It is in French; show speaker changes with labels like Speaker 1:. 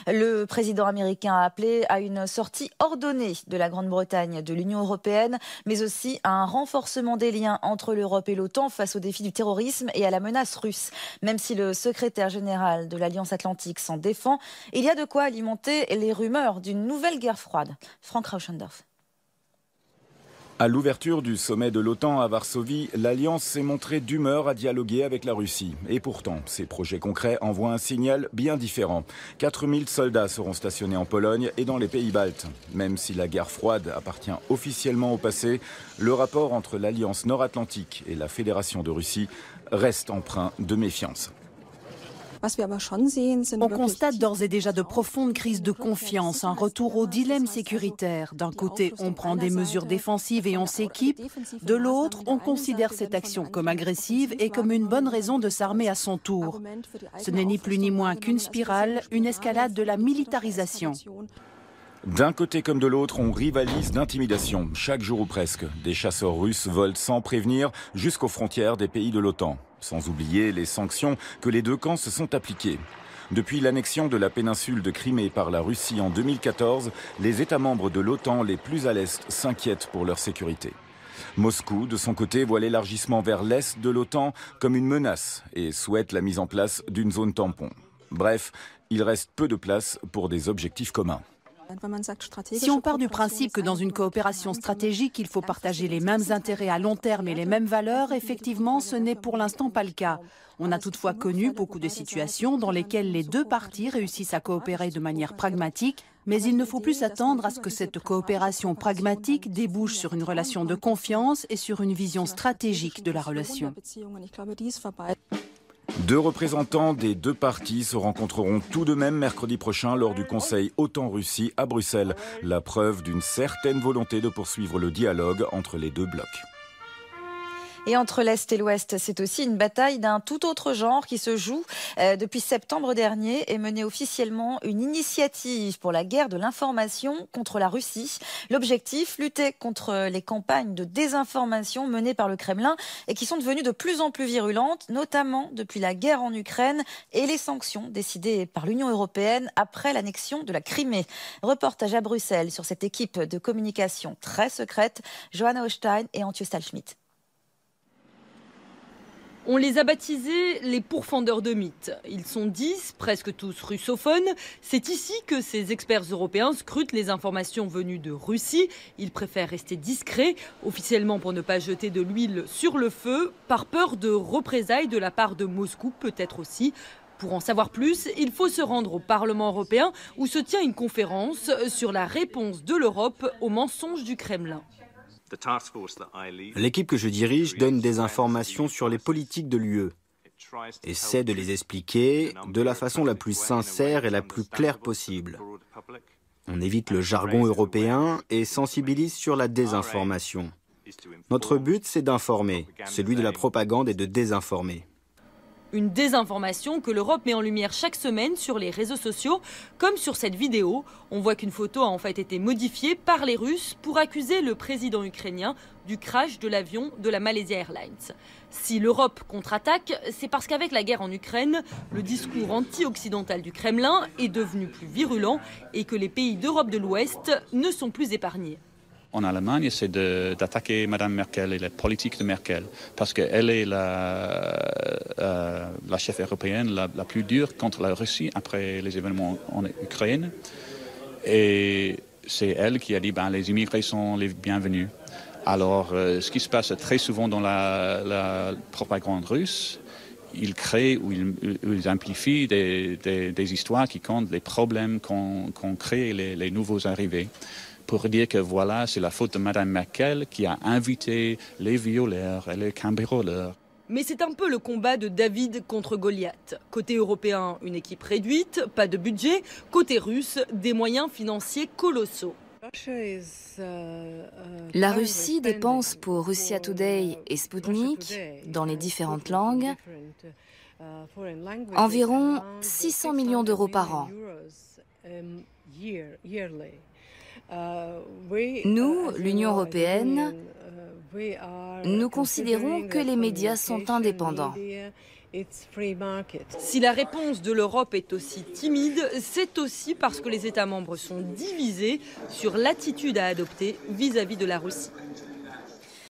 Speaker 1: Le président américain a appelé à une sortie ordonnée de la Grande-Bretagne de l'Union européenne, mais aussi à un renforcement des liens entre l'Europe et l'OTAN face aux défis du terrorisme et à la menace russe. Même si le secrétaire général de l'Alliance Atlantique s'en défend, il y a de quoi alimenter les rumeurs d'une nouvelle guerre froide. Frank Rauschendorf.
Speaker 2: À l'ouverture du sommet de l'OTAN à Varsovie, l'Alliance s'est montrée d'humeur à dialoguer avec la Russie. Et pourtant, ces projets concrets envoient un signal bien différent. 4000 soldats seront stationnés en Pologne et dans les pays baltes. Même si la guerre froide appartient officiellement au passé, le rapport entre l'Alliance nord-atlantique et la Fédération de Russie reste empreint de méfiance.
Speaker 3: On constate d'ores et déjà de profondes crises de confiance, un retour au dilemme sécuritaire. D'un côté, on prend des mesures défensives et on s'équipe. De l'autre, on considère cette action comme agressive et comme une bonne raison de s'armer à son tour. Ce n'est ni plus ni moins qu'une spirale, une escalade de la militarisation.
Speaker 2: D'un côté comme de l'autre, on rivalise d'intimidation, chaque jour ou presque. Des chasseurs russes volent sans prévenir jusqu'aux frontières des pays de l'OTAN. Sans oublier les sanctions que les deux camps se sont appliquées. Depuis l'annexion de la péninsule de Crimée par la Russie en 2014, les États membres de l'OTAN les plus à l'est s'inquiètent pour leur sécurité. Moscou, de son côté, voit l'élargissement vers l'est de l'OTAN comme une menace et souhaite la mise en place d'une zone tampon. Bref, il reste peu de place pour des objectifs communs.
Speaker 3: Si on part du principe que dans une coopération stratégique, il faut partager les mêmes intérêts à long terme et les mêmes valeurs, effectivement, ce n'est pour l'instant pas le cas. On a toutefois connu beaucoup de situations dans lesquelles les deux parties réussissent à coopérer de manière pragmatique, mais il ne faut plus s'attendre à ce que cette coopération pragmatique débouche sur une relation de confiance et sur une vision stratégique de la relation.
Speaker 2: Deux représentants des deux parties se rencontreront tout de même mercredi prochain lors du Conseil OTAN-Russie à Bruxelles. La preuve d'une certaine volonté de poursuivre le dialogue entre les deux blocs.
Speaker 1: Et entre l'Est et l'Ouest, c'est aussi une bataille d'un tout autre genre qui se joue depuis septembre dernier et menée officiellement une initiative pour la guerre de l'information contre la Russie. L'objectif, lutter contre les campagnes de désinformation menées par le Kremlin et qui sont devenues de plus en plus virulentes, notamment depuis la guerre en Ukraine et les sanctions décidées par l'Union européenne après l'annexion de la Crimée. Reportage à Bruxelles sur cette équipe de communication très secrète, Johanna Hochstein et Antje Stahlschmidt.
Speaker 4: On les a baptisés les pourfendeurs de mythes. Ils sont 10, presque tous russophones. C'est ici que ces experts européens scrutent les informations venues de Russie. Ils préfèrent rester discrets, officiellement pour ne pas jeter de l'huile sur le feu, par peur de représailles de la part de Moscou peut-être aussi. Pour en savoir plus, il faut se rendre au Parlement européen où se tient une conférence sur la réponse de l'Europe aux mensonges du Kremlin.
Speaker 5: L'équipe que je dirige donne des informations sur les politiques de l'UE, essaie de les expliquer de la façon la plus sincère et la plus claire possible. On évite le jargon européen et sensibilise sur la désinformation. Notre but, c'est d'informer. Celui de la propagande est de désinformer.
Speaker 4: Une désinformation que l'Europe met en lumière chaque semaine sur les réseaux sociaux, comme sur cette vidéo. On voit qu'une photo a en fait été modifiée par les Russes pour accuser le président ukrainien du crash de l'avion de la Malaysia Airlines. Si l'Europe contre-attaque, c'est parce qu'avec la guerre en Ukraine, le discours anti-occidental du Kremlin est devenu plus virulent et que les pays d'Europe de l'Ouest ne sont plus épargnés.
Speaker 6: En Allemagne, c'est d'attaquer Mme Merkel et la politique de Merkel, parce qu'elle est la chef européenne la plus dure contre la Russie après les événements en Ukraine. Et c'est elle qui a dit les immigrés sont les bienvenus. Alors, ce qui se passe très souvent dans la propagande russe, ils créent ou ils amplifient des histoires qui comptent les problèmes qu'ont créé les nouveaux arrivés, pour dire que voilà, c'est la faute de Mme Merkel qui a invité les violeurs et les cambrioleurs.
Speaker 4: Mais c'est un peu le combat de David contre Goliath. Côté européen, une équipe réduite, pas de budget. Côté russe, des moyens financiers colossaux.
Speaker 7: La Russie dépense pour Russia Today et Sputnik, dans les différentes langues, environ 600 millions d'euros par an. Nous, l'Union européenne, nous considérons que les médias sont indépendants.
Speaker 4: Si la réponse de l'Europe est aussi timide, c'est aussi parce que les États membres sont divisés sur l'attitude à adopter vis-à-vis de la Russie.